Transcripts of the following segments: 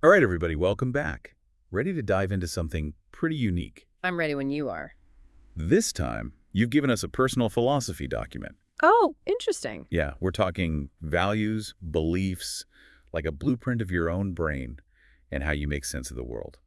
All right, everybody, welcome back. Ready to dive into something pretty unique. I'm ready when you are. This time, you've given us a personal philosophy document. Oh, interesting. Yeah, we're talking values, beliefs, like a blueprint of your own brain and how you make sense of the world.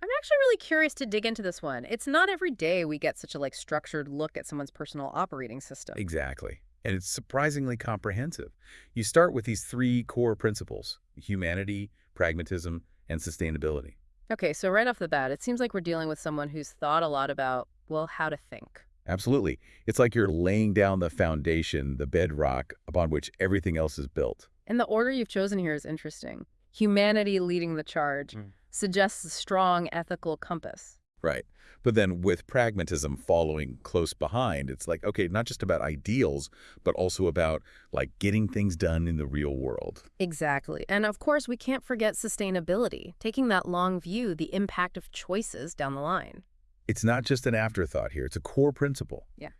I'm actually really curious to dig into this one. It's not every day we get such a structured look at someone's personal operating system. Exactly. And it's surprisingly comprehensive. You start with these three core principles: humanity, pragmatism, and sustainability. Okay, so right off the bat, it seems like we're dealing with someone who's thought a lot about, well, how to think. Absolutely. It's like you're laying down the foundation, the bedrock upon which everything else is built. And the order you've chosen here is interesting. Humanity leading the charge suggests a strong ethical compass. Right. But then with pragmatism following close behind, it's like, okay, not just about ideals, but also about like getting things done in the real world. Exactly. And of course, we can't forget sustainability, taking that long view, the impact of choices down the line. It's not just an afterthought here, it's a core principle. Yeah.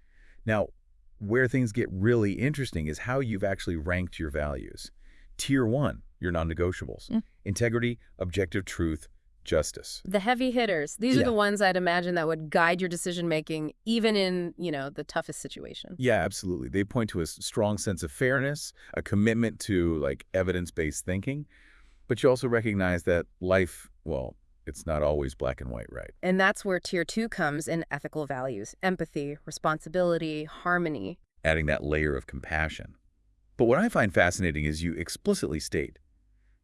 Now, where things get really interesting is how you've actually ranked your values. Tier 1, your non-negotiables: integrity, objective truth, justice. The heavy hitters. These are Yeah. the ones I'd imagine that would guide your decision making, even in, the toughest situation. Yeah, absolutely. They point to a strong sense of fairness, a commitment to like evidence-based thinking, but you also recognize that life, well, it's not always black and white, right? And that's where tier two comes in ethical values: empathy, responsibility, harmony. Adding that layer of compassion. But what I find fascinating is you explicitly state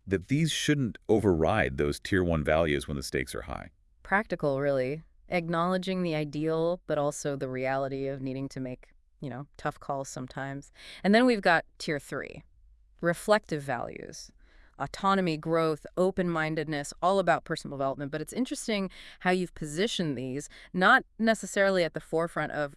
that these shouldn't override those tier 1 values when the stakes are high. Practical, really. Acknowledging the ideal, but also the reality of needing to make, tough calls sometimes. And then we've got tier three: reflective values. Autonomy, growth, open-mindedness, all about personal development. But it's interesting how you've positioned these, not necessarily at the forefront of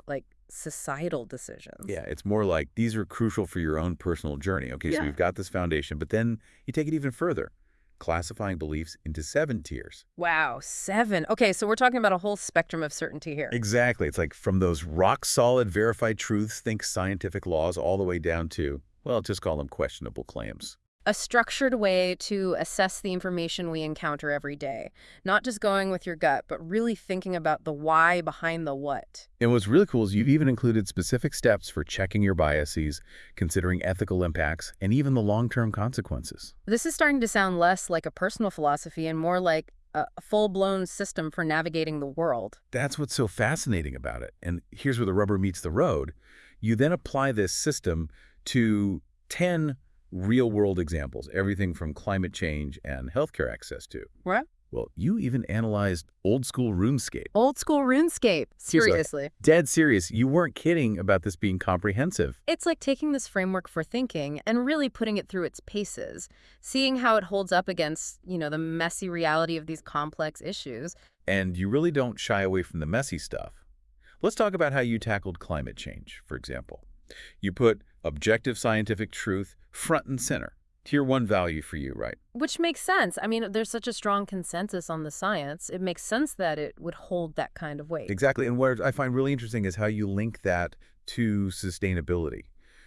societal decisions. Yeah, it's more like these are crucial for your own personal journey. Okay, so Yeah. we've got this foundation, but then you take it even further, classifying beliefs into 7 tiers. Wow, seven. Okay, so we're talking about a whole spectrum of certainty here. Exactly. It's like from those rock solid verified truths, think scientific laws, all the way down to, well, just call them questionable claims. A structured way to assess the information we encounter every day. Not just going with your gut, but really thinking about the why behind the what. And what's really cool is you've even included specific steps for checking your biases, considering ethical impacts, and even the long-term consequences. This is starting to sound less like a personal philosophy and more like a full-blown system for navigating the world. That's what's so fascinating about it. And here's where the rubber meets the road. You then apply this system to 10 real-world examples, everything from climate change and healthcare access to. What? Well, you even analyzed old-school RuneScape. Old school RuneScape. Seriously. Dead serious. You weren't kidding about this being comprehensive. It's like taking this framework for thinking and really putting it through its paces, seeing how it holds up against, the messy reality of these complex issues. And you really don't shy away from the messy stuff. Let's talk about how you tackled climate change, for example. You put objective scientific truth front and center. Tier 1 value for you, right? Which makes sense. I mean, there's such a strong consensus on the science. It makes sense that it would hold that kind of weight. Exactly. And what I find really interesting is how you link that to sustainability.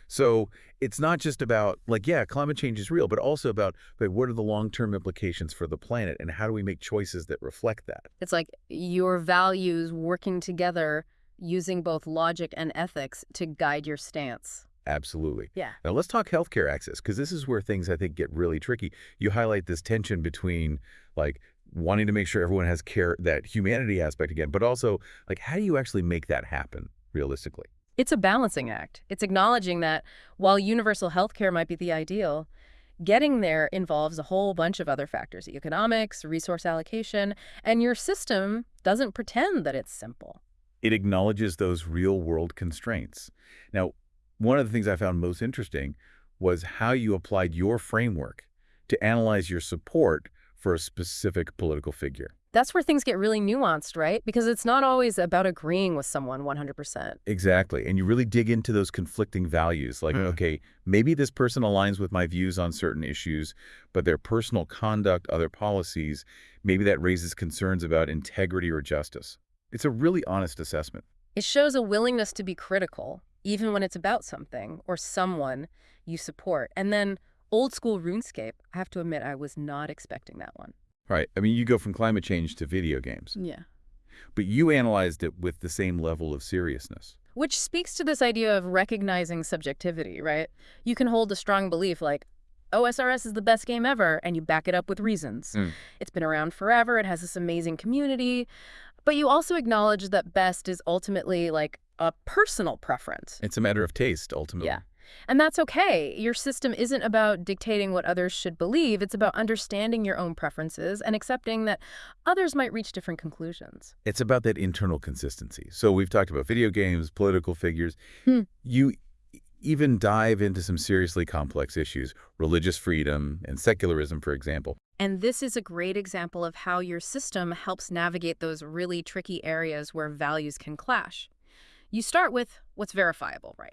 So it's not just about yeah, climate change is real, but also about, but what are the long-term implications for the planet and how do we make choices that reflect that? It's like your values working together using both logic and ethics to guide your stance. Absolutely. Yeah. Now let's talk healthcare access, because this is where things I think get really tricky. You highlight this tension between like wanting to make sure everyone has care, that humanity aspect again, but also like how do you actually make that happen realistically? It's a balancing act. It's acknowledging that while universal health care might be the ideal, getting there involves a whole bunch of other factors: economics, resource allocation, and your system doesn't pretend that it's simple. It acknowledges those real-world constraints. Now, one of the things I found most interesting was how you applied your framework to analyze your support for a specific political figure. That's where things get really nuanced, right? Because it's not always about agreeing with someone 100%. Exactly. And you really dig into those conflicting values. Like, okay, maybe this person aligns with my views on certain issues, but their personal conduct, other policies, maybe that raises concerns about integrity or justice. It's a really honest assessment. It shows a willingness to be critical, even when it's about something or someone you support, and then Old school RuneScape, I have to admit, I was not expecting that one. Right. I mean, you go from climate change to video games, Yeah. but you analyzed it with the same level of seriousness. Which speaks to this idea of recognizing subjectivity, right? You can hold a strong belief like, OSRS is the best game ever, and you back it up with reasons. Mm. It's been around forever, it has this amazing community, but you also acknowledge that best is ultimately like a personal preference. It's a matter of taste, ultimately. Yeah. And that's okay. Your system isn't about dictating what others should believe. It's about understanding your own preferences and accepting that others might reach different conclusions. It's about that internal consistency. So we've talked about video games, political figures. Hmm. You even dive into some seriously complex issues, religious freedom and secularism, for example. And this is a great example of how your system helps navigate those really tricky areas where values can clash. You start with what's verifiable, right?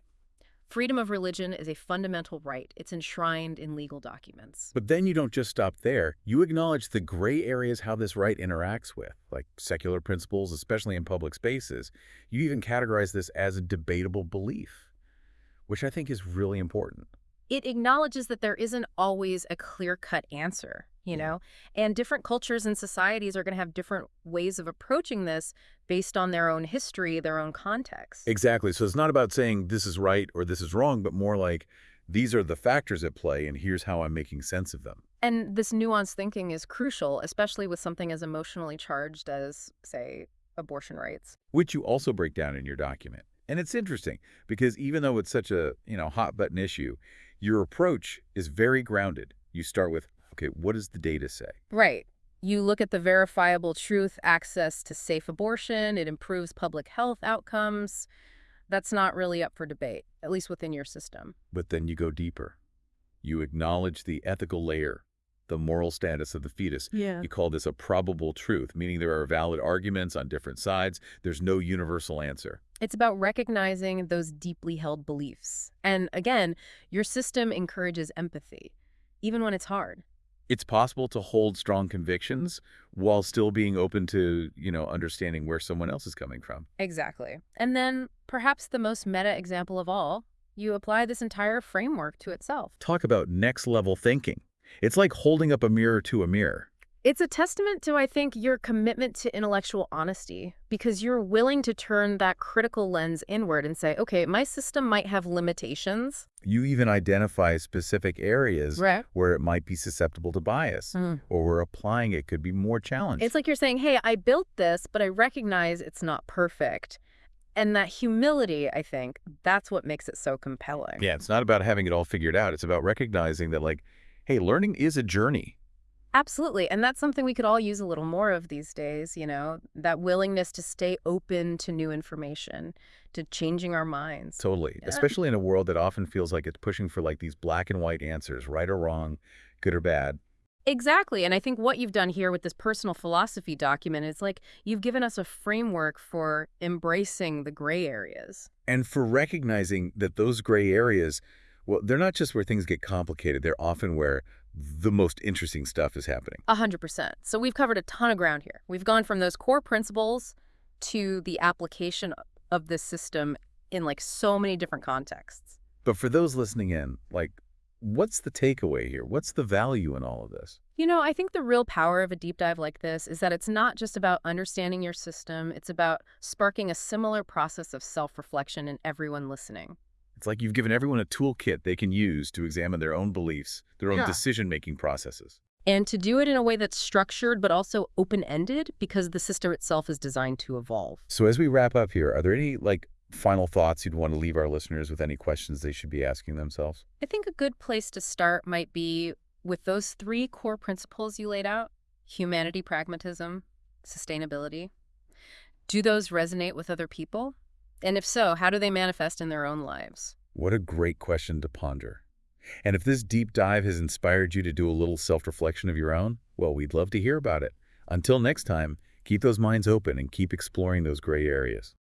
Freedom of religion is a fundamental right. It's enshrined in legal documents. But then you don't just stop there. You acknowledge the gray areas how this right interacts with, like secular principles, especially in public spaces. You even categorize this as a debatable belief, which I think is really important. It acknowledges that there isn't always a clear-cut answer, and different cultures and societies are going to have different ways of approaching this based on their own history, their own context. Exactly. So it's not about saying this is right or this is wrong, but more like these are the factors at play and here's how I'm making sense of them. And this nuanced thinking is crucial, especially with something as emotionally charged as, say, abortion rights. Which you also break down in your document. And it's interesting because even though it's such a, hot button issue, your approach is very grounded. You start with, okay, what does the data say? Right. You look at the verifiable truth, access to safe abortion, it improves public health outcomes. That's not really up for debate, at least within your system. But then you go deeper. You acknowledge the ethical layer, the moral status of the fetus. Yeah. You call this a probable truth, meaning there are valid arguments on different sides. There's no universal answer. It's about recognizing those deeply held beliefs. And again, your system encourages empathy, even when it's hard. It's possible to hold strong convictions while still being open to, understanding where someone else is coming from. Exactly. And then perhaps the most meta example of all, you apply this entire framework to itself. Talk about next level thinking. It's like holding up a mirror to a mirror. It's a testament to, I think, your commitment to intellectual honesty, because you're willing to turn that critical lens inward and say, okay, my system might have limitations. You even identify specific areas Right. where it might be susceptible to bias or where applying it could be more challenged. It's like you're saying, hey, I built this, but I recognize it's not perfect. And that humility, I think, that's what makes it so compelling. Yeah, it's not about having it all figured out. It's about recognizing that, hey, learning is a journey. Absolutely. And that's something we could all use a little more of these days, that willingness to stay open to new information, to changing our minds. Totally. Especially in a world that often feels like it's pushing for these black and white answers, right or wrong, good or bad. Exactly. And I think what you've done here with this personal philosophy document is you've given us a framework for embracing the gray areas. And for recognizing that those gray areas, well, they're not just where things get complicated. They're often where the most interesting stuff is happening. 100%. So we've covered a ton of ground here. We've gone from those core principles to the application of this system in so many different contexts. But for those listening in, what's the takeaway here? What's the value in all of this? I think the real power of a deep dive like this is that it's not just about understanding your system. It's about sparking a similar process of self-reflection in everyone listening. It's like you've given everyone a toolkit they can use to examine their own beliefs, their own decision-making processes. And to do it in a way that's structured but also open-ended, because the system itself is designed to evolve. So as we wrap up here, are there any final thoughts you'd want to leave our listeners with, any questions they should be asking themselves? I think a good place to start might be with those 3 core principles you laid out: humanity, pragmatism, sustainability. Do those resonate with other people? And if so, how do they manifest in their own lives? What a great question to ponder. And if this deep dive has inspired you to do a little self-reflection of your own, well, we'd love to hear about it. Until next time, keep those minds open and keep exploring those gray areas.